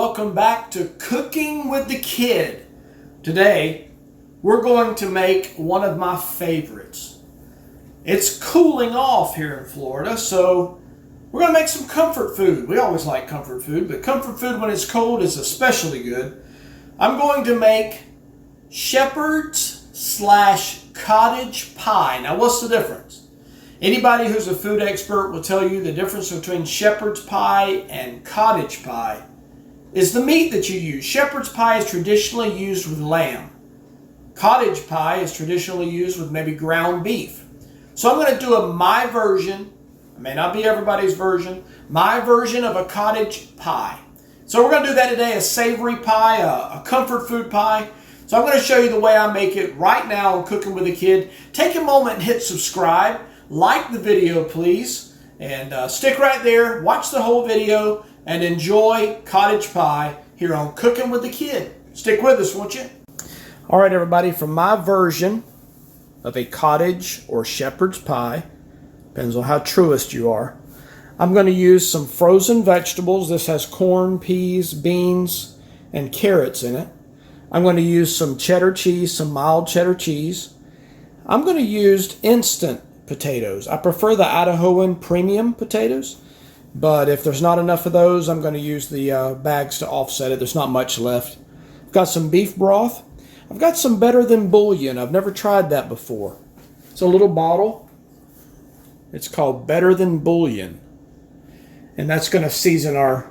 welcome back to Cooking with the Kid. Today, we're going to make one of my favorites. It's cooling off here in Florida, so we're going to make some comfort food. We always like comfort food, but comfort food when it's cold is especially good. I'm going to make shepherd's / cottage pie. Now, what's the difference? Anybody who's a food expert will tell you the difference between shepherd's pie and cottage pie is the meat that you use. Shepherd's pie is traditionally used with lamb. Cottage pie is traditionally used with maybe ground beef. So I'm going to do my version. It may not be everybody's version. My version of a cottage pie. So we're going to do that today, a savory pie, a comfort food pie. So I'm going to show you the way I make it right now on Cooking with a Kid. Take a moment and hit subscribe. Like the video, please, and stick right there, watch the whole video, and enjoy cottage pie here on Cooking with the Kid. Stick with us, won't you? All right, everybody, for my version of a cottage or shepherd's pie, depends on how truest you are, I'm going to use some frozen vegetables. This has corn, peas, beans, and carrots in it. I'm going to use some cheddar cheese, some mild cheddar cheese. I'm going to use instant potatoes. I prefer the Idahoan premium potatoes, but if there's not enough of those, I'm going to use the bags to offset it. There's not much left. I've got some beef broth. I've got some Better Than Bouillon. I've never tried that before. It's a little bottle. It's called Better Than Bouillon, and that's going to season our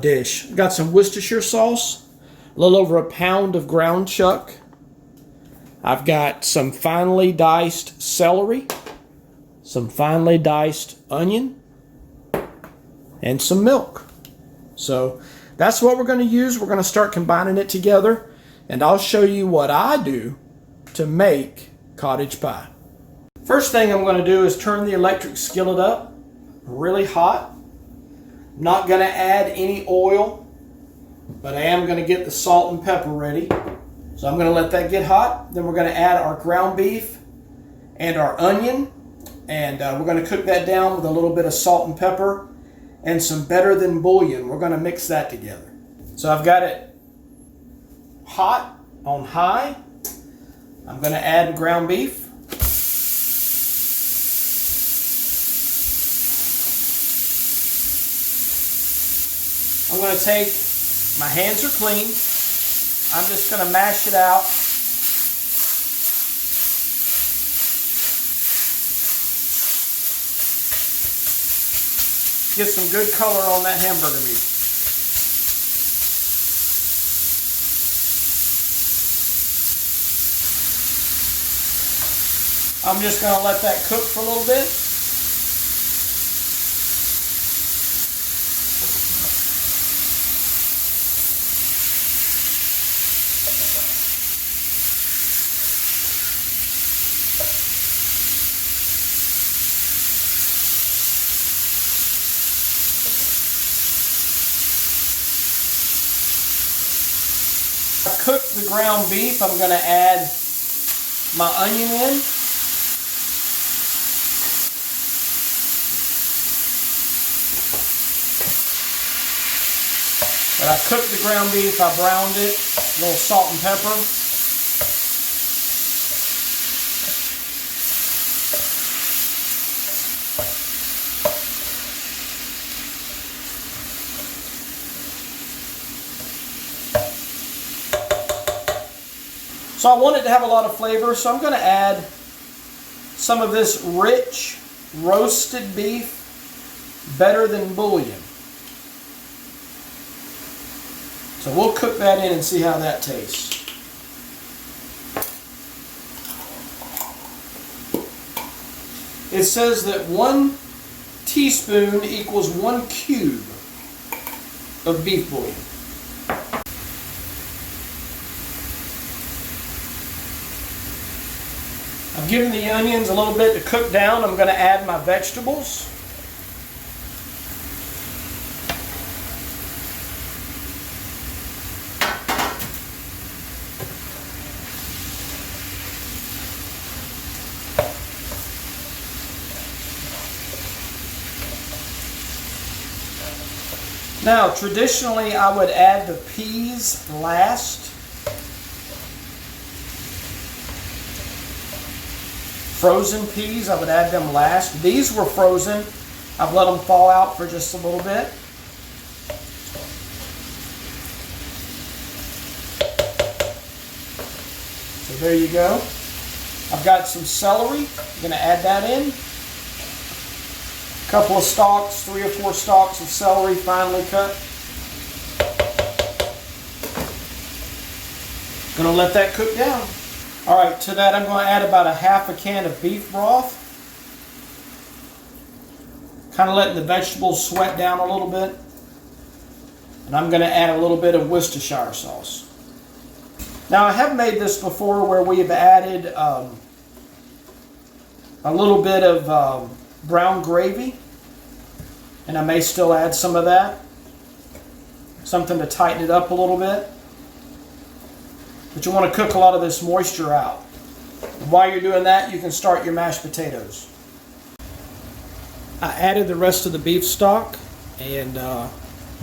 dish. I've got some Worcestershire sauce, a little over a pound of ground chuck. I've got some finely diced celery, some finely diced onion, and some milk. So that's what we're going to use. We're going to start combining it together, and I'll show you what I do to make cottage pie. First thing I'm going to do is turn the electric skillet up really hot. I'm not going to add any oil, but I am going to get the salt and pepper ready. So I'm going to let that get hot. Then we're going to add our ground beef and our onion. And we're going to cook that down with a little bit of salt and pepper and some Better Than Bouillon. We're going to mix that together. So I've got it hot on high. I'm going to add ground beef. I'm going to take, my hands are clean. I'm just going to mash it out. Get some good color on that hamburger meat. I'm just going to let that cook for a little bit. I cooked the ground beef. I'm going to add my onion in. But I cooked the ground beef. I browned it. A little salt and pepper. So I want it to have a lot of flavor, so I'm going to add some of this rich roasted beef, Better Than Bouillon. So we'll cook that in and see how that tastes. It says that 1 teaspoon equals 1 cube of beef bouillon. I've given the onions a little bit to cook down. I'm going to add my vegetables. Now, traditionally, I would add the peas last. Frozen peas, I would add them last. These were frozen. I've let them thaw out for just a little bit. So there you go. I've got some celery. I'm going to add that in. A couple of stalks, 3 or 4 stalks of celery finely cut. Going to let that cook down. All right, to that I'm going to add about a half a can of beef broth. Kind of letting the vegetables sweat down a little bit. And I'm going to add a little bit of Worcestershire sauce. Now, I have made this before where we have added a little bit of brown gravy, and I may still add some of that. Something to tighten it up a little bit. But you want to cook a lot of this moisture out. And while you're doing that, you can start your mashed potatoes. I added the rest of the beef stock, and I'm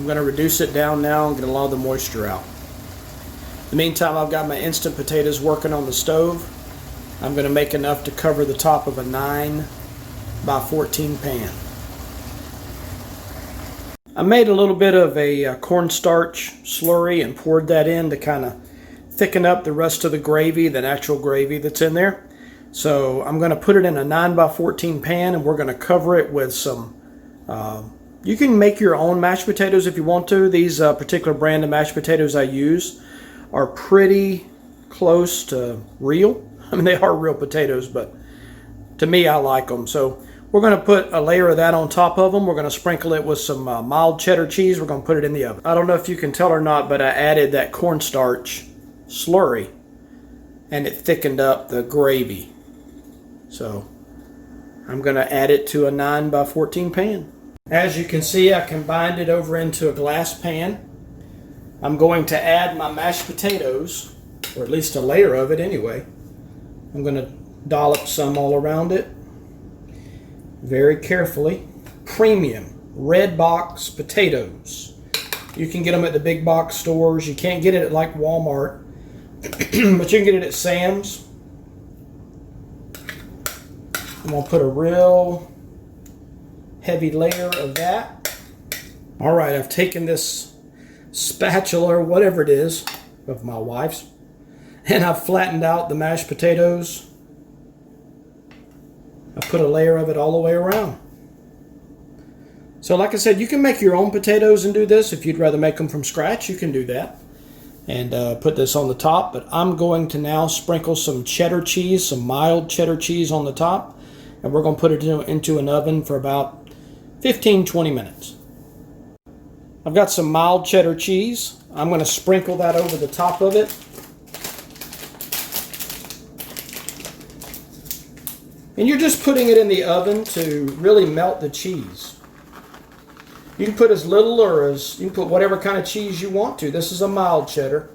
going to reduce it down now and get a lot of the moisture out. In the meantime, I've got my instant potatoes working on the stove. I'm going to make enough to cover the top of a 9 by 14 pan. I made a little bit of a cornstarch slurry and poured that in to kind of thicken up the rest of the gravy, the natural gravy that's in there. So I'm going to put it in a 9 by 14 pan, and we're going to cover it with some, you can make your own mashed potatoes if you want to. These particular brand of mashed potatoes I use are pretty close to real. I mean, they are real potatoes, but to me, I like them. So we're going to put a layer of that on top of them. We're going to sprinkle it with some mild cheddar cheese. We're going to put it in the oven. I don't know if you can tell or not, but I added that cornstarch slurry, and it thickened up the gravy. So I'm going to add it to a 9 by 14 pan. As you can see, I combined it over into a glass pan. I'm going to add my mashed potatoes, or at least a layer of it anyway. I'm going to dollop some all around it very carefully. Premium red box potatoes. You can get them at the big box stores. You can't get it at like Walmart, but you can get it at Sam's. I'm going to put a real heavy layer of that. All right, I've taken this spatula or whatever it is of my wife's, and I've flattened out the mashed potatoes. I put a layer of it all the way around. So like I said, you can make your own potatoes and do this. If you'd rather make them from scratch, you can do that and put this on the top. But I'm going to now sprinkle some cheddar cheese, some mild cheddar cheese on the top, and we're going to put it into an oven for about 15-20 minutes. I've got some mild cheddar cheese. I'm going to sprinkle that over the top of it. And you're just putting it in the oven to really melt the cheese. You can put as little or you can put whatever kind of cheese you want to. This is a mild cheddar.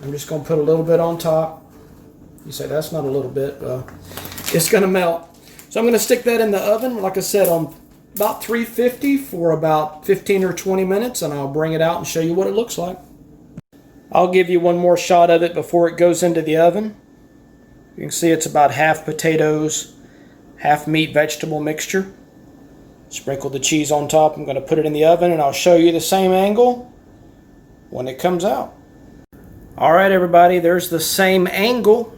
I'm just going to put a little bit on top. You say, that's not a little bit. It's going to melt. So I'm going to stick that in the oven, like I said, on about 350 for about 15 or 20 minutes, and I'll bring it out and show you what it looks like. I'll give you one more shot of it before it goes into the oven. You can see it's about half potatoes, half meat vegetable mixture. Sprinkle the cheese on top. I'm going to put it in the oven, and I'll show you the same angle when it comes out. All right, everybody, there's the same angle.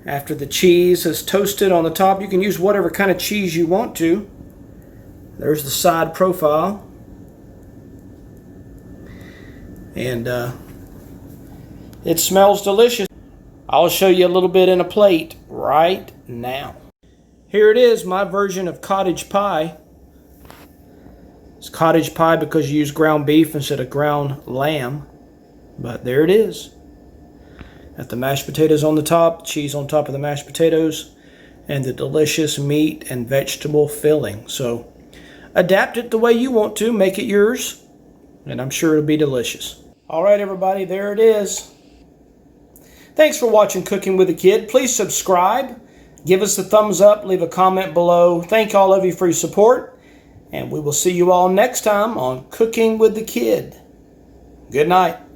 After the cheese is toasted on the top, you can use whatever kind of cheese you want to. There's the side profile. And it smells delicious. I'll show you a little bit in a plate right now. Here it is, my version of cottage pie. It's cottage pie because you use ground beef instead of ground lamb. But there it is. Got the mashed potatoes on the top, cheese on top of the mashed potatoes, and the delicious meat and vegetable filling. So adapt it the way you want to, make it yours, and I'm sure it'll be delicious. All right, everybody, there it is. Thanks for watching Cooking with a Kid. Please subscribe, give us a thumbs up, leave a comment below. Thank all of you for your support, And we will see you all next time on Cooking with the Kid. Good night.